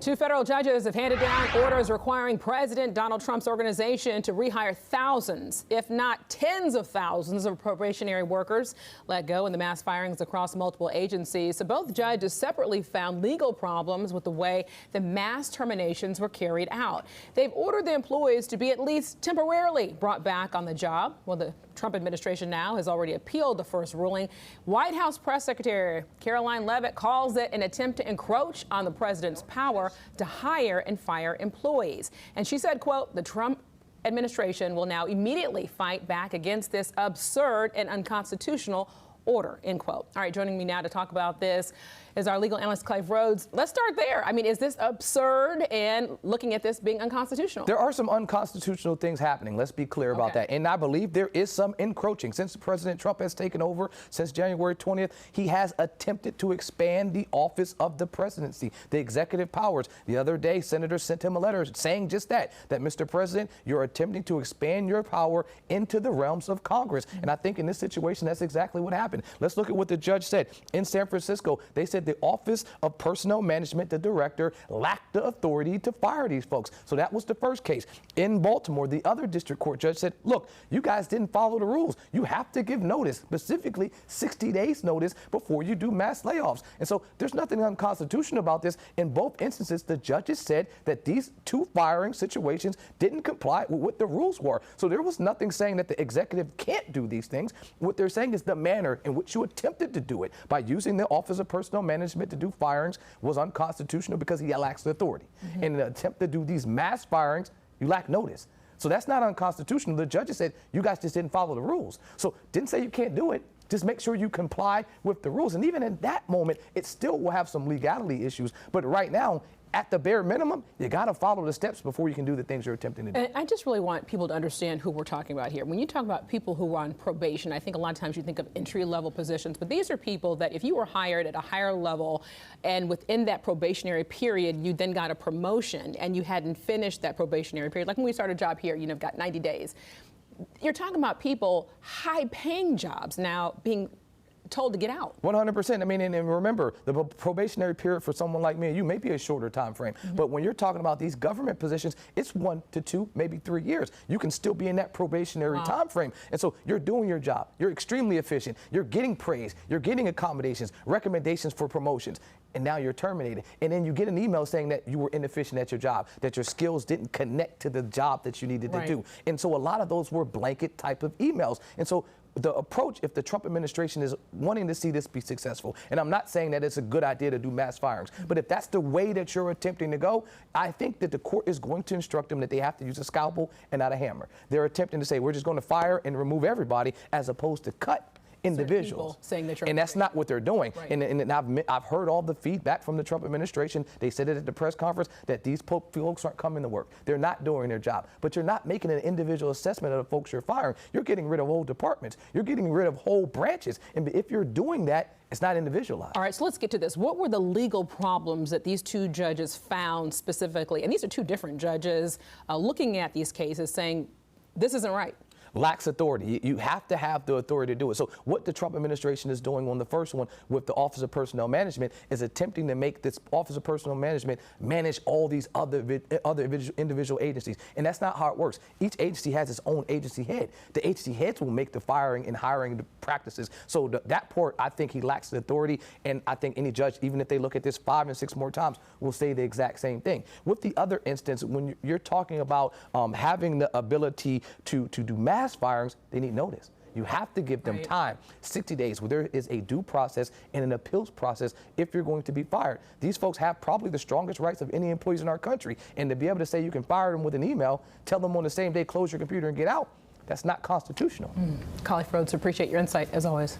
Two federal judges have handed down orders requiring President Donald Trump's organization to rehire thousands, if not tens of thousands of probationary workers let go in the mass firings across multiple agencies. So both judges separately found legal problems with the way the mass terminations were carried out. They've ordered the employees to be at least temporarily brought back on the job. Well, the Trump administration now has already appealed the first ruling. White House Press Secretary Karoline Leavitt calls it an attempt to encroach on the president's power to hire and fire employees. And she said, quote, the Trump administration will now immediately fight back against this absurd and unconstitutional order, end quote. All right, joining me now to talk about this is our legal analyst, Clive Rhodes. Let's start there. I mean, is this absurd and looking at this being unconstitutional? There are some unconstitutional things happening. Let's be clear about that. And I believe there is some encroaching. Since President Trump has taken over, since January 20th, he has attempted to expand the office of the presidency, the executive powers. The other day, senators sent him a letter saying just that Mr. President, you're attempting to expand your power into the realms of Congress. And I think in this situation, that's exactly what happened. Let's look at what the judge said. In San Francisco, they said the Office of Personnel Management, the director, lacked the authority to fire these folks. So that was the first case. In Baltimore, the other district court judge said, look, you guys didn't follow the rules. You have to give notice, specifically 60 days notice before you do mass layoffs. And so there's nothing unconstitutional about this. In both instances, the judges said that these two firing situations didn't comply with what the rules were. So there was nothing saying that the executive can't do these things. What they're saying is the manner in which you attempted to do it by using the Office of Personnel Management to do firings was unconstitutional because he lacks the authority. In an attempt to do these mass firings, you lack notice. So that's not unconstitutional. The judges said you guys just didn't follow the rules. So didn't say you can't do it. Just make sure you comply with the rules. And even in that moment, it still will have some legality issues. But right now, at the bare minimum, you got to follow the steps before you can do the things you're attempting to do. And I just really want people to understand who we're talking about here. When you talk about people who are on probation, I think a lot of times you think of entry-level positions, but these are people that if you were hired at a higher level and within that probationary period, you then got a promotion and you hadn't finished that probationary period, like when we start a job here, you know, got 90 days. You're talking about people, high-paying jobs now being told to get out. 100%. I mean, and remember, the probationary period for someone like me and you may be a shorter time frame. But when you're talking about these government positions, it's 1 to 2, maybe 3 years. You can still be in that probationary time frame. And so you're doing your job. You're extremely efficient. You're getting praise. You're getting accommodations, recommendations for promotions. And now you're terminated. And then you get an email saying that you were inefficient at your job, that your skills didn't connect to the job that you needed to do. And so a lot of those were blanket type of emails. And so the approach, if the Trump administration is wanting to see this be successful, and I'm not saying that it's a good idea to do mass firings, but if that's the way that you're attempting to go, I think that the court is going to instruct them that they have to use a scalpel and not a hammer. They're attempting to say, we're just going to fire and remove everybody as opposed to cut individuals, saying that and that's not what they're doing. And I've heard all the feedback from the Trump administration. They said it at the press conference that these folks aren't coming to work. They're not doing their job. But you're not making an individual assessment of the folks you're firing. You're getting rid of whole departments. You're getting rid of whole branches. And if you're doing that, it's not individualized. All right, so let's get to this. What were the legal problems that these two judges found specifically? And these are two different judges looking at these cases saying this isn't right. Lacks authority. You have to have the authority to do it. So what the Trump administration is doing on the first one with the Office of Personnel Management is attempting to make this Office of Personnel Management manage all these other individual agencies. And that's not how it works. Each agency has its own agency head. The agency heads will make the firing and hiring practices. So that part, I think he lacks the authority. And I think any judge, even if they look at this 5 and 6 more times, will say the exact same thing. With the other instance, when you're talking about having the ability to do mass firings, they need notice. You have to give them time, 60 days, where there is a due process and an appeals process if you're going to be fired. These folks have probably the strongest rights of any employees in our country. And to be able to say you can fire them with an email, tell them on the same day, close your computer and get out, that's not constitutional. Clive Rhodes, appreciate your insight as always.